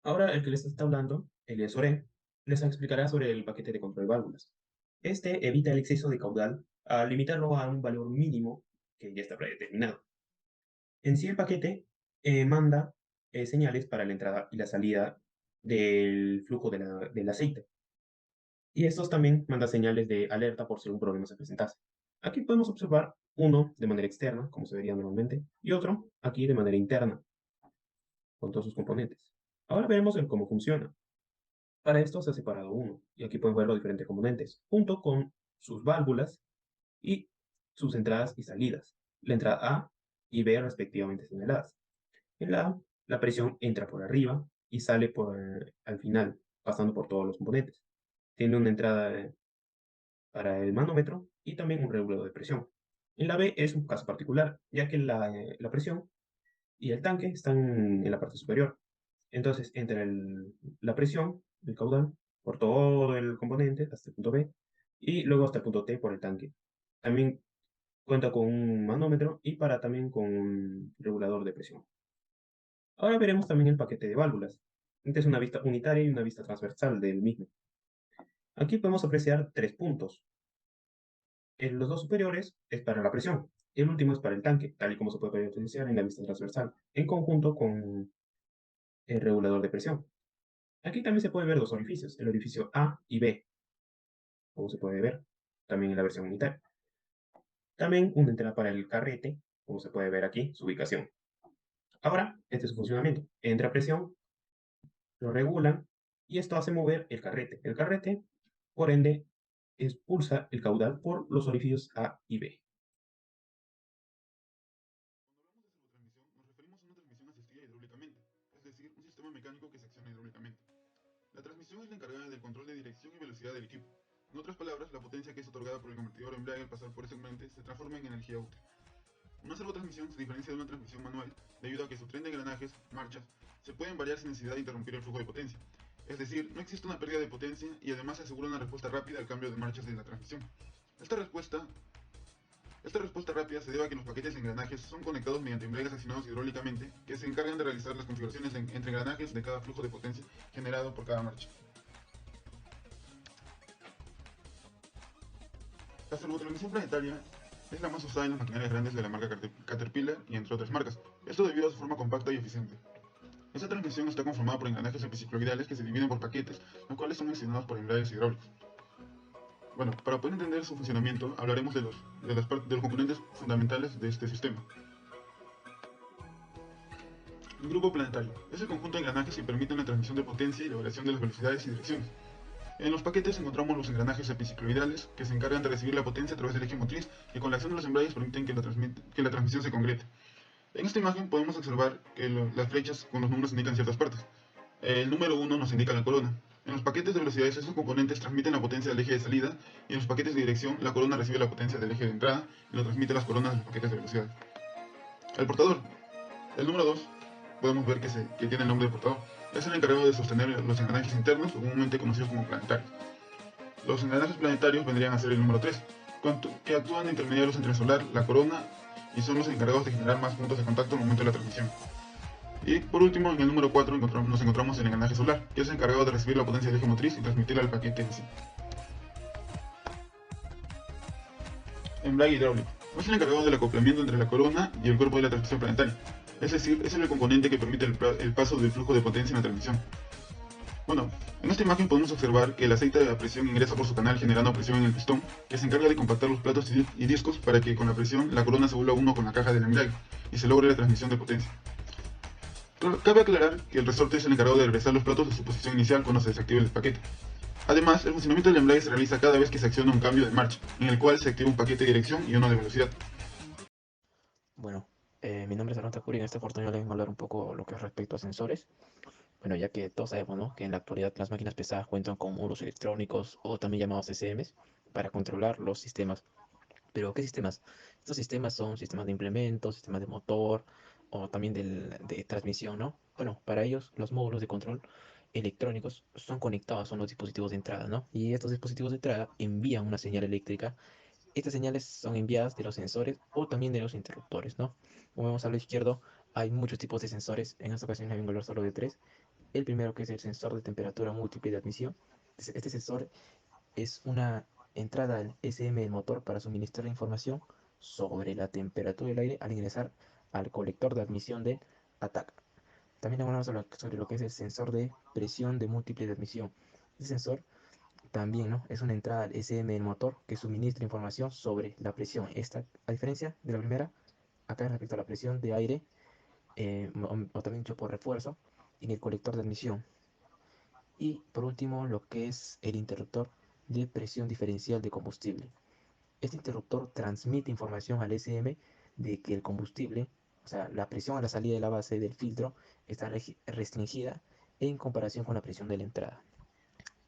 Ahora el que les está hablando, Elías Soré, les explicará sobre el paquete de control de válvulas. Este evita el exceso de caudal al limitarlo a un valor mínimo que ya está predeterminado. En sí el paquete manda señales para la entrada y la salida del flujo del aceite. Y estos también manda señales de alerta por si algún problema se presentase. Aquí podemos observar uno de manera externa, como se vería normalmente, y otro aquí de manera interna, con todos sus componentes. Ahora veremos el cómo funciona. Para esto se ha separado uno, y aquí pueden ver los diferentes componentes, junto con sus válvulas y sus entradas y salidas. La entrada A y B respectivamente señaladas. En la A, la presión entra por arriba y sale al final, pasando por todos los componentes. Tiene una entrada para el manómetro y también un regulador de presión. En la B es un caso particular, ya que la presión y el tanque están en la parte superior. Entonces entra la presión, el caudal, por todo el componente hasta el punto B y luego hasta el punto T por el tanque. También cuenta con un manómetro y también con un regulador de presión. Ahora veremos también el paquete de válvulas. Esta es una vista unitaria y una vista transversal del mismo. Aquí podemos apreciar tres puntos. En los dos superiores es para la presión y el último es para el tanque, tal y como se puede apreciar en la vista transversal, en conjunto con el regulador de presión. Aquí también se puede ver dos orificios, el orificio A y B, como se puede ver también en la versión unitaria. También una entrada para el carrete, como se puede ver aquí, su ubicación. Ahora, este es su funcionamiento. Entra presión, lo regulan y esto hace mover el carrete. El carrete, por ende, expulsa el caudal por los orificios A y B. Cuando hablamos de servotransmisión, nos referimos a una transmisión asistida hidráulicamente, es decir, un sistema mecánico que se acciona hidráulicamente. La transmisión es la encargada del control de dirección y velocidad del equipo. En otras palabras, la potencia que es otorgada por el convertidor embrague al pasar por ese segmento se transforma en energía útil. Una servotransmisión se diferencia de una transmisión manual debido a que su tren de engranajes, marchas, se pueden variar sin necesidad de interrumpir el flujo de potencia. Es decir, no existe una pérdida de potencia y además se asegura una respuesta rápida al cambio de marchas de la transmisión. Esta respuesta esta respuesta rápida se debe a que los paquetes de engranajes son conectados mediante embragues accionados hidráulicamente que se encargan de realizar las configuraciones entre engranajes de cada flujo de potencia generado por cada marcha. La servotransmisión planetaria es la más usada en las maquinarias grandes de la marca Caterpillar y entre otras marcas, esto debido a su forma compacta y eficiente. Esta transmisión está conformada por engranajes epicicloidales que se dividen por paquetes, los cuales son accionados por embragues hidráulicos. Bueno, para poder entender su funcionamiento, hablaremos de los componentes fundamentales de este sistema. Un grupo planetario es el conjunto de engranajes que permiten la transmisión de potencia y la variación de las velocidades y direcciones. En los paquetes encontramos los engranajes epicicloidales que se encargan de recibir la potencia a través del eje motriz y con la acción de los embragues permiten que la transmisión se concrete. En esta imagen podemos observar que las flechas con los números indican ciertas partes. El número 1 nos indica la corona. En los paquetes de velocidades esos componentes transmiten la potencia del eje de salida y en los paquetes de dirección la corona recibe la potencia del eje de entrada y lo transmite a las coronas de los paquetes de velocidades. El portador. El número 2 podemos ver que tiene el nombre de portador. Es el encargado de sostener los engranajes internos, comúnmente conocidos como planetarios. Los engranajes planetarios vendrían a ser el número 3, que actúan de intermediarios entre el solar, la corona y son los encargados de generar más puntos de contacto al momento de la transmisión. Y por último, en el número 4 nos encontramos el engranaje solar, que es el encargado de recibir la potencia del eje motriz y transmitirla al paquete en sí. Embrague hidráulico. Es el encargado del acoplamiento entre la corona y el cuerpo de la transmisión planetaria. Es decir, es el componente que permite el paso del flujo de potencia en la transmisión. Bueno, en esta imagen podemos observar que el aceite a presión ingresa por su canal generando presión en el pistón, que se encarga de compactar los platos y discos para que con la presión la corona se vuelva uno con la caja del embrague y se logre la transmisión de potencia. Cabe aclarar que el resorte es el encargado de regresar los platos a su posición inicial cuando se desactive el paquete. Además, el funcionamiento del embrague se realiza cada vez que se acciona un cambio de marcha, en el cual se activa un paquete de dirección y uno de velocidad. Bueno, mi nombre es Aaron Takuri y en esta oportunidad les vengo a hablar un poco lo que es respecto a sensores. Bueno, ya que todos sabemos, ¿no?, que en la actualidad las máquinas pesadas cuentan con módulos electrónicos o también llamados SMs para controlar los sistemas. ¿Pero qué sistemas? Estos sistemas son sistemas de implementos, sistemas de motor o también de transmisión, ¿no? Bueno, para ellos los módulos de control electrónicos son conectados a los dispositivos de entrada, ¿no? Y estos dispositivos de entrada envían una señal eléctrica. Estas señales son enviadas de los sensores o también de los interruptores, ¿no? Como vemos a la izquierda, hay muchos tipos de sensores. En esta ocasión les vengo a hablar solo de tres. El primero, que es el sensor de temperatura múltiple de admisión. Este sensor es una entrada al SM del motor para suministrar información sobre la temperatura del aire al ingresar al colector de admisión del ATAC. También hablamos sobre lo que es el sensor de presión de múltiple de admisión. Este sensor también, ¿no?, es una entrada al SM del motor que suministra información sobre la presión. Esta, a diferencia de la primera, acá respecto a la presión de aire, o también dicho por refuerzo, en el colector de admisión. Y por último, lo que es el interruptor de presión diferencial de combustible. Este interruptor transmite información al SM de que el combustible, o sea, la presión a la salida de la base del filtro, está restringida en comparación con la presión de la entrada.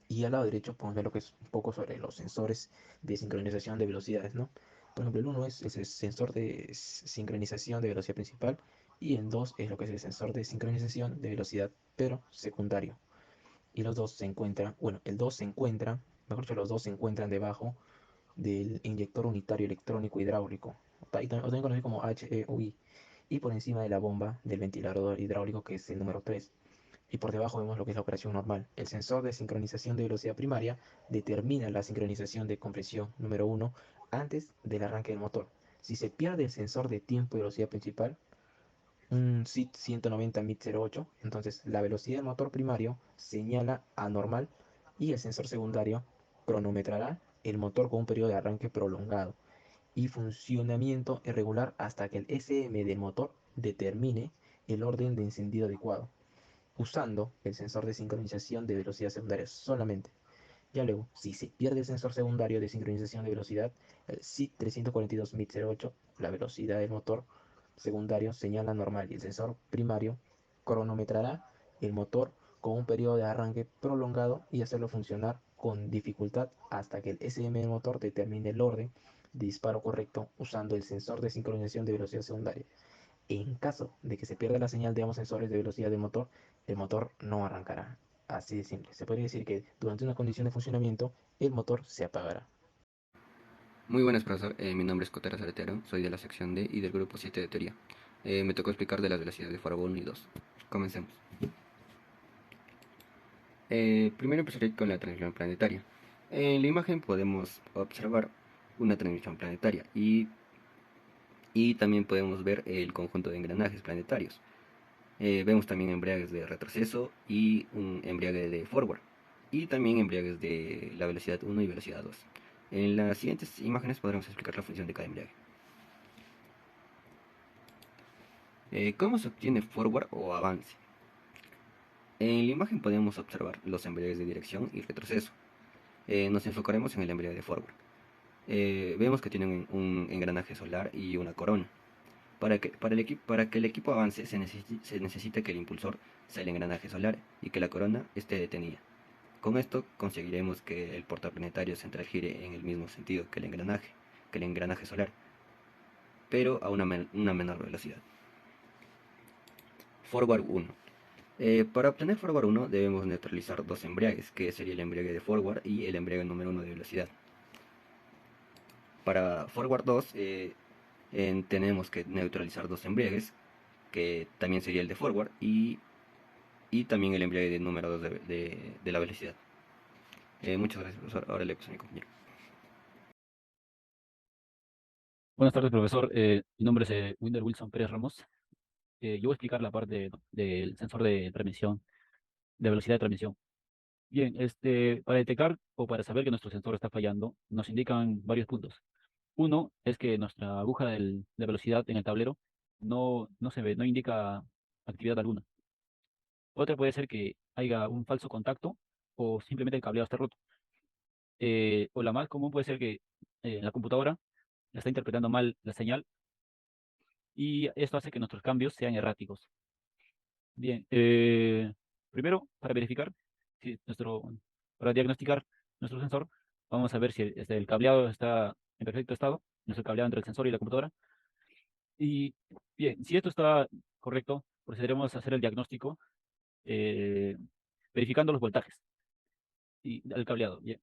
Y al lado derecho podemos ver lo que es un poco sobre los sensores de sincronización de velocidades, ¿no? Por ejemplo, el uno es el sensor de sincronización de velocidad principal y el 2 es lo que es el sensor de sincronización de velocidad, pero secundario. Y los dos se encuentran, bueno, el 2 se encuentra, mejor dicho, los dos se encuentran debajo del inyector unitario electrónico hidráulico, o también conocido como HEUI, y por encima de la bomba del ventilador hidráulico, que es el número 3. Y por debajo vemos lo que es la operación normal. El sensor de sincronización de velocidad primaria determina la sincronización de compresión número 1 antes del arranque del motor. Si se pierde el sensor de tiempo y velocidad principal, un SIT 190 MIT-08, entonces la velocidad del motor primario señala anormal y el sensor secundario cronometrará el motor con un periodo de arranque prolongado y funcionamiento irregular hasta que el SM del motor determine el orden de encendido adecuado, usando el sensor de sincronización de velocidad secundaria solamente. Ya luego, si se pierde el sensor secundario de sincronización de velocidad, el SIT 342 MIT-08, la velocidad del motor secundario señala normal y el sensor primario cronometrará el motor con un periodo de arranque prolongado y hacerlo funcionar con dificultad hasta que el SM del motor determine el orden de disparo correcto usando el sensor de sincronización de velocidad secundaria. En caso de que se pierda la señal de ambos sensores de velocidad del motor, el motor no arrancará. Así de simple. Se podría decir que durante una condición de funcionamiento, el motor se apagará. Muy buenas, profesor. Mi nombre es Cotera Saletero, soy de la sección D y del grupo 7 de teoría. Me tocó explicar de las velocidades de foro 1 y 2. Comencemos. Primero empezaré con la transmisión planetaria. En la imagen podemos observar una transmisión planetaria y también podemos ver el conjunto de engranajes planetarios. Vemos también embriagues de retroceso y un embriague de forward, y también embriagues de la velocidad 1 y velocidad 2. En las siguientes imágenes podremos explicar la función de cada embriague. ¿Cómo se obtiene forward o avance? En la imagen podemos observar los embriagues de dirección y retroceso. Nos enfocaremos en el embriague de forward. Vemos que tienen un engranaje solar y una corona. Para que el equipo avance se necesita que el impulsor sea el engranaje solar y que la corona esté detenida. Con esto conseguiremos que el portaplanetario central gire en el mismo sentido que el engranaje solar, pero a una menor velocidad. Forward 1. Para obtener forward 1 debemos neutralizar dos embriagues, que sería el embriague de forward y el embriague número 1 de velocidad. Para forward 2 tenemos que neutralizar dos embriagues, que también sería el de forward y también el embriague de número 2 de la velocidad. Muchas gracias, profesor. Ahora le paso a mi compañero. Buenas tardes, profesor. Mi nombre es Winder Wilson Pérez Ramos. Yo voy a explicar la parte del sensor de transmisión, de velocidad de transmisión. Bien, para detectar o para saber que nuestro sensor está fallando, nos indican varios puntos. Uno es que nuestra aguja de velocidad en el tablero no se ve, no indica actividad alguna. Otra puede ser que haya un falso contacto o simplemente el cableado está roto. O la más común puede ser que la computadora la está interpretando mal la señal y esto hace que nuestros cambios sean erráticos. Bien, primero, para diagnosticar nuestro sensor, vamos a ver si el cableado está en perfecto estado, nuestro cableado entre el sensor y la computadora. Y bien, si esto está correcto, procederemos a hacer el diagnóstico verificando los voltajes y el cableado. Bien,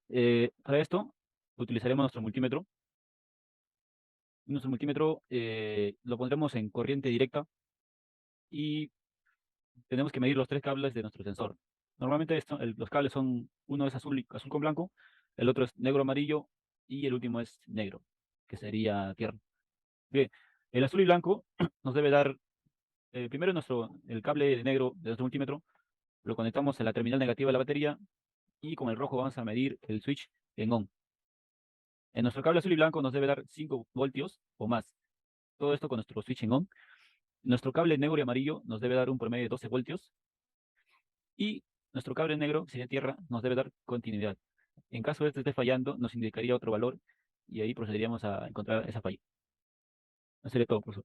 para esto utilizaremos nuestro multímetro. Nuestro multímetro lo pondremos en corriente directa y tenemos que medir los 3 cables de nuestro sensor. Normalmente los cables son, uno es azul con blanco, el otro es negro amarillo y el último es negro, que sería tierra. Bien, el azul y blanco nos debe dar, primero el cable negro de nuestro multímetro, lo conectamos en la terminal negativa de la batería y con el rojo vamos a medir el switch en on. En nuestro cable azul y blanco nos debe dar 5 voltios o más. Todo esto con nuestro switch en on. Nuestro cable negro y amarillo nos debe dar un promedio de 12 voltios. Y nuestro cable negro, si es de tierra, nos debe dar continuidad. En caso de este esté fallando, nos indicaría otro valor y ahí procederíamos a encontrar esa falla. Eso sería todo, profesor.